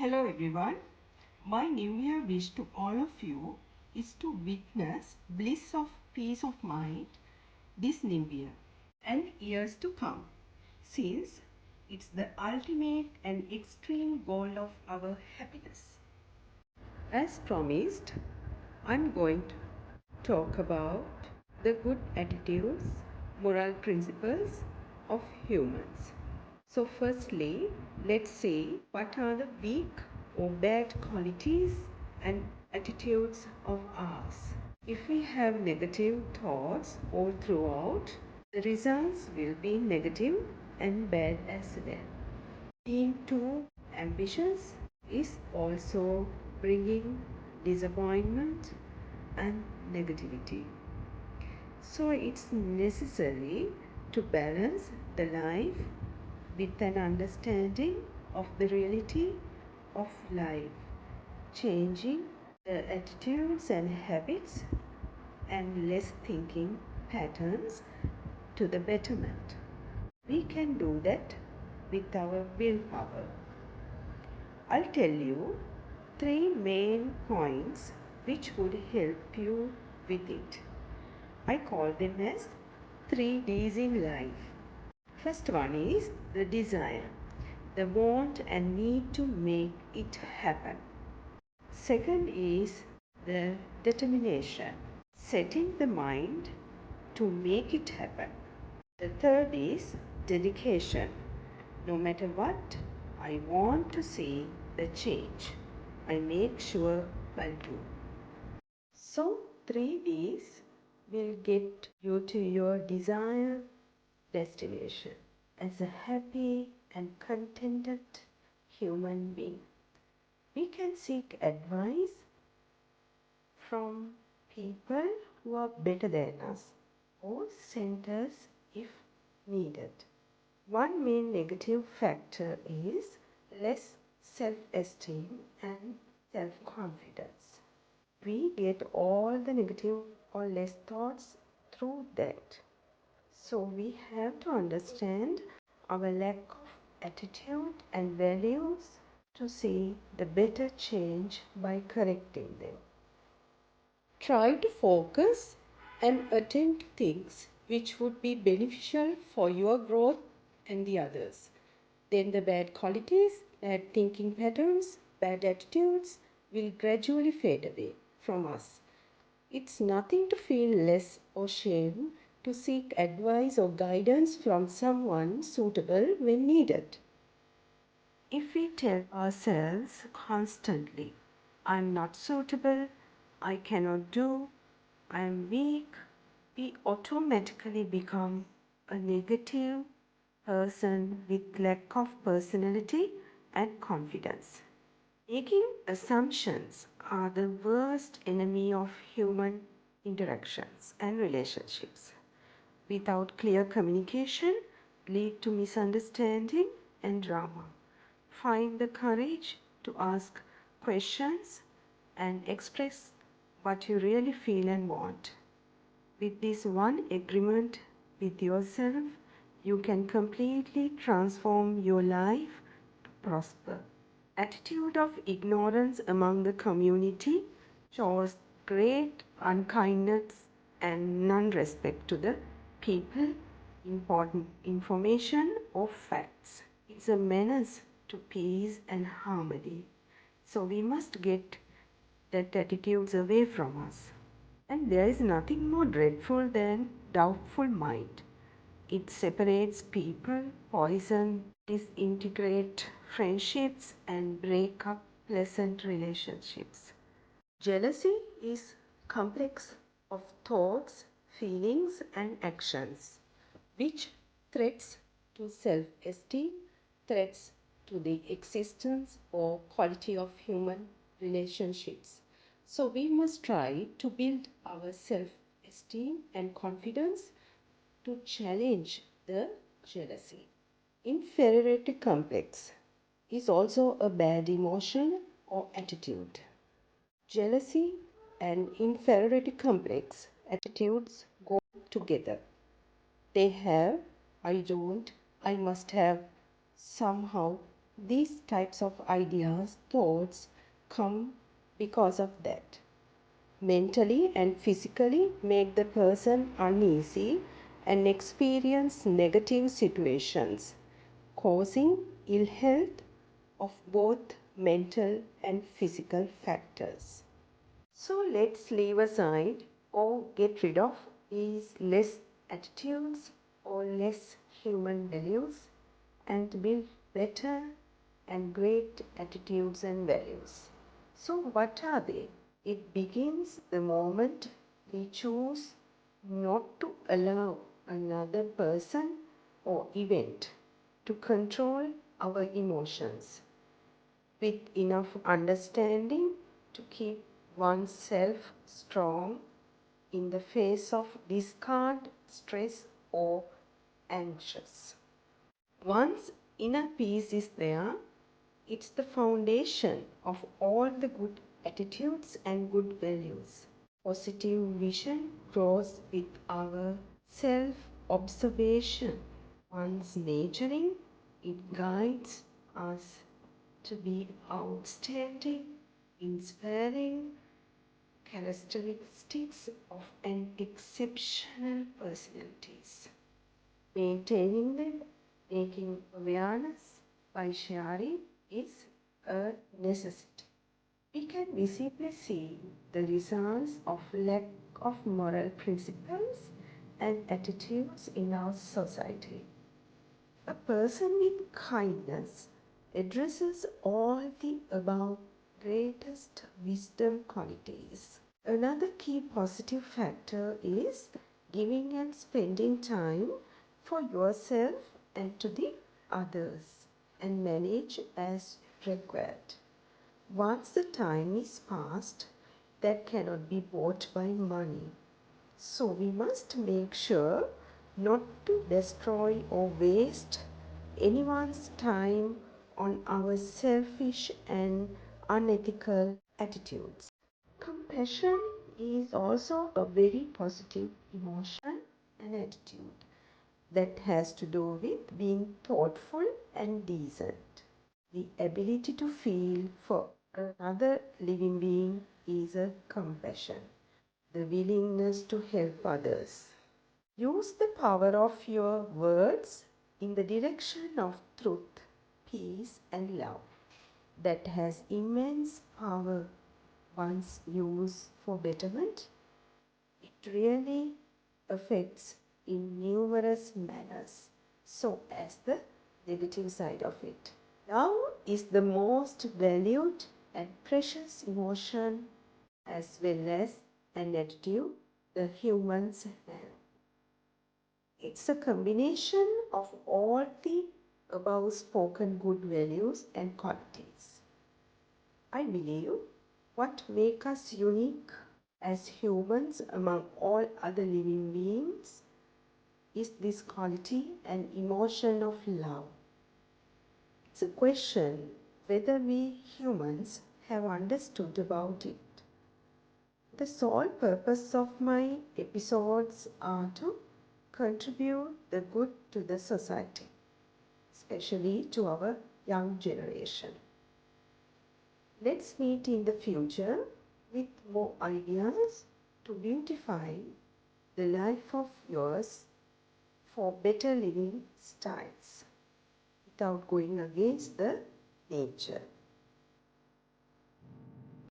Hello everyone. My New Year wish to all of you is to witness bliss of peace of mind this New Year and years to come, since it's the ultimate and extreme goal of our happiness. As promised, I'm going to talk about the good attitudes, moral principles of humans. So firstly, let's see what are the weak or bad qualities and attitudes of ours. If we have negative thoughts all throughout, the results will be negative and bad as well. Being too ambitious is also bringing disappointment and negativity. So it's necessary to balance the life with an understanding of the reality of life, changing the attitudes and habits and less thinking patterns to the betterment. We can do that with our willpower. I'll tell you three main points which would help you with it. I call them as 3Ds in life. First one is the desire, the want and need to make it happen. Second is the determination, setting the mind to make it happen. The third is dedication. No matter what, I want to see the change. I make sure I do. So 3Ds will get you to your desired destination as a happy and contented human being. We can seek advice from people who are better than us or centers if needed. One main negative factor is less self-esteem and self-confidence. We get all the negative or less thoughts through that. So we have to understand our lack of attitude and values to see the better change by correcting them. Try to focus and attend to things which would be beneficial for your growth and the others. Then the bad qualities, bad thinking patterns, bad attitudes will gradually fade away from us. It's nothing to feel less or shame to seek advice or guidance from someone suitable when needed. If we tell ourselves constantly, I'm not suitable, I cannot do, I am weak, we automatically become a negative person with lack of personality and confidence. Making assumptions are the worst enemy of human interactions and relationships. Without clear communication, lead to misunderstanding and drama. Find the courage to ask questions and express what you really feel and want. With this one agreement with yourself, you can completely transform your life to prosper. Attitude of ignorance among the community shows great unkindness and non-respect to the people, important information or facts. It's a menace to peace and harmony. So we must get that attitudes away from us. And there is nothing more dreadful than doubtful mind. It separates people, poison, disintegrate friendships and break up pleasant relationships. Jealousy is complex of thoughts, feelings and actions which threats to self-esteem, threats to the existence or quality of human relationships. So we must try to build our self-esteem and confidence to challenge the jealousy. Inferiority complex is also a bad emotion or attitude. Jealousy and inferiority complex attitudes go together. They have, I don't, I must have, somehow These types of ideas, thoughts come because of that. Mentally and physically make the person uneasy and experience negative situations, causing ill health of both mental and physical factors. So let's leave aside or get rid of these less attitudes or less human values and build better and great attitudes and values. So what are they? It begins the moment we choose not to allow another person or event to control our emotions, with enough understanding to keep oneself strong in the face of discard, stress, or anxious. Once inner peace is there, it's the foundation of all the good attitudes and good values. Positive vision grows with our self-observation. Once nurturing, it guides us to be outstanding, inspiring characteristics of an exceptional personalities. Maintaining them, making awareness by sharing is a necessity. We can visibly see the results of lack of moral principles and attitudes in our society. A person with kindness addresses all the above greatest wisdom qualities. Another key positive factor is giving and spending time for yourself and to the others and manage as required. Once the time is past, that cannot be bought by money. So we must make sure not to destroy or waste anyone's time on our selfish and unethical attitudes. Compassion is also a very positive emotion and attitude that has to do with being thoughtful and decent. The ability to feel for another living being is a compassion, the willingness to help others. Use the power of your words in the direction of truth, peace, and love. That has immense power once used for betterment. It really affects in numerous manners. So, as the negative side of it. Love is the most valued and precious emotion as well as an attitude the humans have. It's a combination of all the above spoken good values and qualities. I believe what makes us unique as humans among all other living beings is this quality and emotion of love. It's a question whether we humans have understood about it. The sole purpose of my episodes are to contribute the good to the society, especially to our young generation. Let's meet in the future with more ideas to beautify the life of yours for better living styles without going against the nature.